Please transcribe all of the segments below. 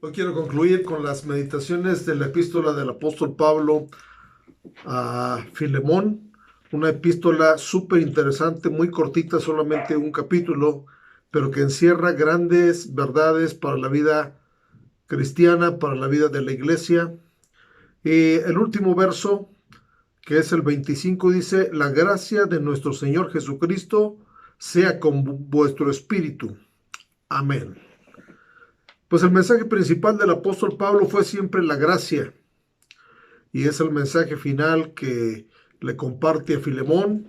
Hoy quiero concluir con las meditaciones de la epístola del apóstol Pablo a Filemón, una epístola súper interesante, muy cortita, solamente un capítulo, pero que encierra grandes verdades para la vida cristiana, para la vida de la iglesia. Y el último verso, que es el 25, dice: la gracia de nuestro Señor Jesucristo sea con vuestro espíritu. Amén. Pues el mensaje principal del apóstol Pablo fue siempre la gracia, y es el mensaje final que le comparte a Filemón,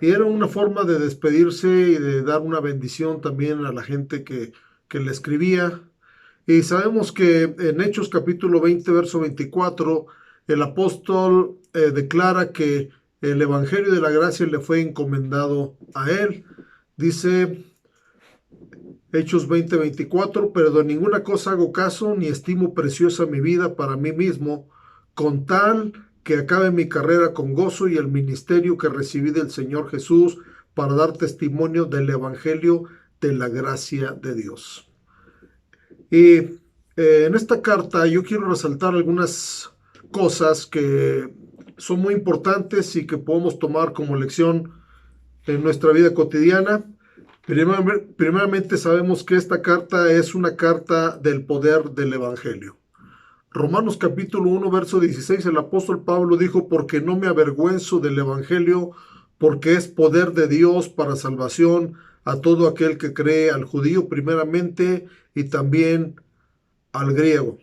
y era una forma de despedirse y de dar una bendición también a la gente que le escribía. Y sabemos que en Hechos capítulo 20, verso 24, el apóstol declara que el Evangelio de la Gracia le fue encomendado a él. Dice Hechos 20, 24: pero de ninguna cosa hago caso, ni estimo preciosa mi vida para mí mismo, con tal que acabe mi carrera con gozo y el ministerio que recibí del Señor Jesús para dar testimonio del Evangelio de la gracia de Dios. Y en esta carta yo quiero resaltar algunas cosas que son muy importantes y que podemos tomar como lección en nuestra vida cotidiana. Primeramente sabemos que esta carta es una carta del poder del Evangelio. Romanos capítulo 1, verso 16, el apóstol Pablo dijo: porque no me avergüenzo del Evangelio, porque es poder de Dios para salvación a todo aquel que cree, al judío primeramente y también al griego.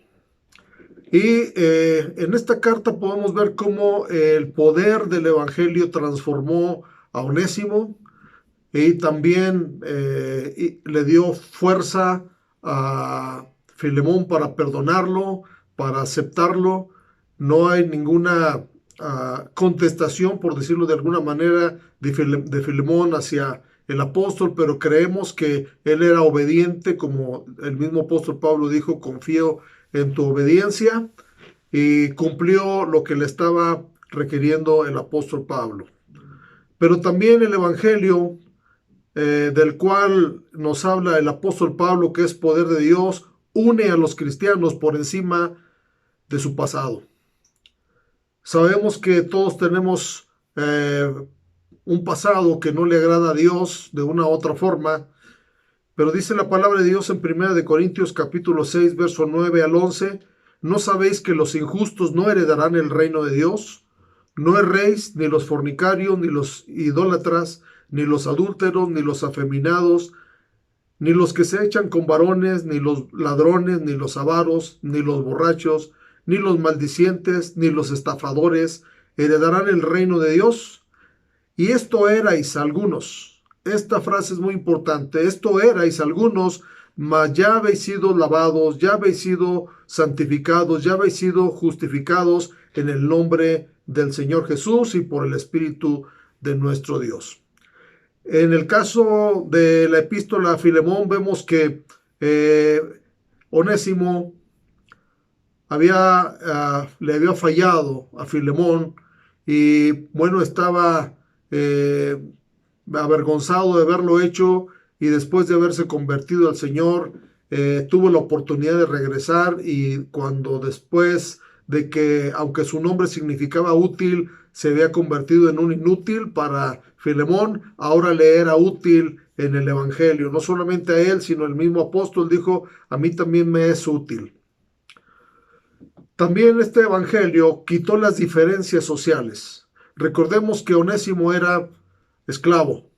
Y en esta carta podemos ver cómo el poder del Evangelio transformó a Onésimo, y también le dio fuerza a Filemón para perdonarlo, para aceptarlo. No hay ninguna contestación, por decirlo de alguna manera, de Filemón hacia el apóstol, pero creemos que él era obediente, como el mismo apóstol Pablo dijo: confío en tu obediencia, y cumplió lo que le estaba requiriendo el apóstol Pablo. Pero también el Evangelio del cual nos habla el apóstol Pablo, que es poder de Dios, une a los cristianos por encima de su pasado. Sabemos que todos tenemos un pasado que no le agrada a Dios de una u otra forma, pero dice la palabra de Dios en 1 Corintios capítulo 6, verso 9 al 11: ¿no sabéis que los injustos no heredarán el reino de Dios? No erréis, ni los fornicarios, ni los idólatras, ni los adúlteros, ni los afeminados, ni los que se echan con varones, ni los ladrones, ni los avaros, ni los borrachos, ni los maldicientes, ni los estafadores heredarán el reino de Dios. Y esto erais algunos. Esta frase es muy importante. Esto erais algunos, mas ya habéis sido lavados, ya habéis sido santificados, ya habéis sido justificados en el nombre del Señor Jesús y por el Espíritu de nuestro Dios. En el caso de la epístola a Filemón vemos que Onésimo le había fallado a Filemón, y bueno, estaba avergonzado de haberlo hecho, y después de haberse convertido al Señor tuvo la oportunidad de regresar, y cuando después de que, aunque su nombre significaba útil, se había convertido en un inútil para Filemón, ahora le era útil en el Evangelio. No solamente a él, sino el mismo apóstol dijo: a mí también me es útil. También este Evangelio quitó las diferencias sociales. Recordemos que Onésimo era esclavo,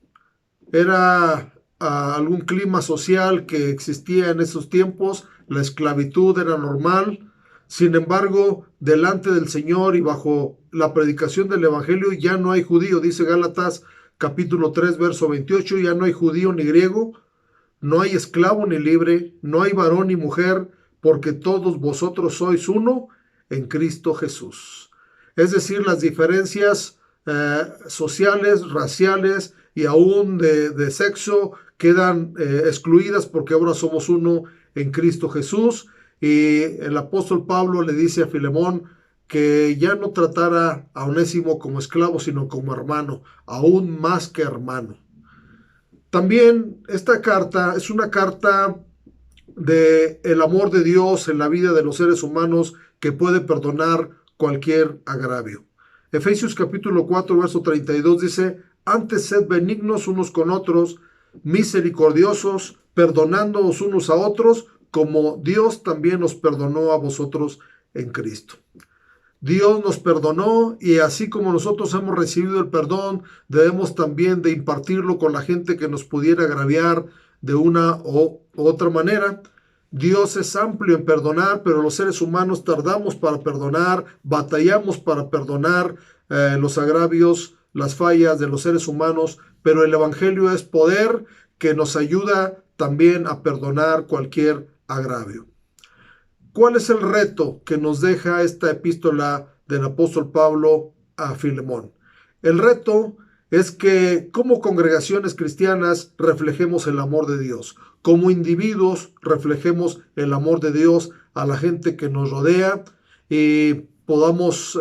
era algún clima social que existía en esos tiempos, la esclavitud era normal. Sin embargo, delante del Señor y bajo la predicación del Evangelio ya no hay judío, dice Gálatas capítulo 3, verso 28, ya no hay judío ni griego, no hay esclavo ni libre, no hay varón ni mujer, porque todos vosotros sois uno en Cristo Jesús. Es decir, las diferencias sociales, raciales y aún de sexo quedan excluidas, porque ahora somos uno en Cristo Jesús. Y el apóstol Pablo le dice a Filemón que ya no tratara a Onésimo como esclavo, sino como hermano, aún más que hermano. También esta carta es una carta de el amor de Dios en la vida de los seres humanos que puede perdonar cualquier agravio. Efesios capítulo 4, verso 32 dice: antes sed benignos unos con otros, misericordiosos, perdonándoos unos a otros, como Dios también os perdonó a vosotros en Cristo. Dios nos perdonó y así como nosotros hemos recibido el perdón, debemos también de impartirlo con la gente que nos pudiera agraviar de una u otra manera. Dios es amplio en perdonar, pero los seres humanos tardamos para perdonar, batallamos para perdonar los agravios, las fallas de los seres humanos, pero el Evangelio es poder que nos ayuda también a perdonar cualquier agravio. ¿Cuál es el reto que nos deja esta epístola del apóstol Pablo a Filemón? El reto es que como congregaciones cristianas reflejemos el amor de Dios. Como individuos reflejemos el amor de Dios a la gente que nos rodea y podamos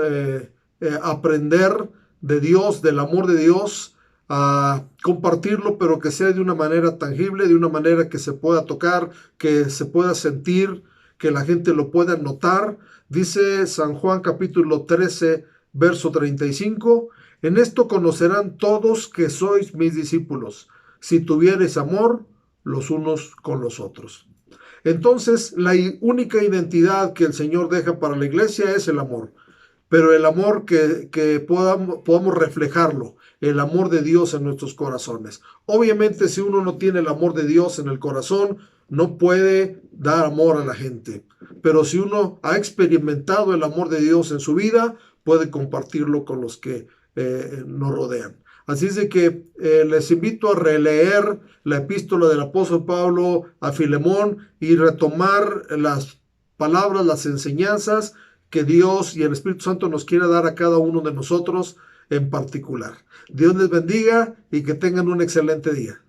aprender de Dios, del amor de Dios, a compartirlo, pero que sea de una manera tangible, de una manera que se pueda tocar, que se pueda sentir, que la gente lo pueda notar. Dice San Juan capítulo 13, verso 35, en esto conocerán todos que sois mis discípulos, si tuviereis amor los unos con los otros. Entonces, la única identidad que el Señor deja para la iglesia es el amor, pero el amor que podamos reflejarlo, el amor de Dios en nuestros corazones. Obviamente, si uno no tiene el amor de Dios en el corazón, no puede dar amor a la gente. Pero si uno ha experimentado el amor de Dios en su vida, puede compartirlo con los que nos rodean. Así es de que les invito a releer la epístola del apóstol Pablo a Filemón y retomar las palabras, las enseñanzas que Dios y el Espíritu Santo nos quiere dar a cada uno de nosotros en particular. Dios les bendiga y que tengan un excelente día.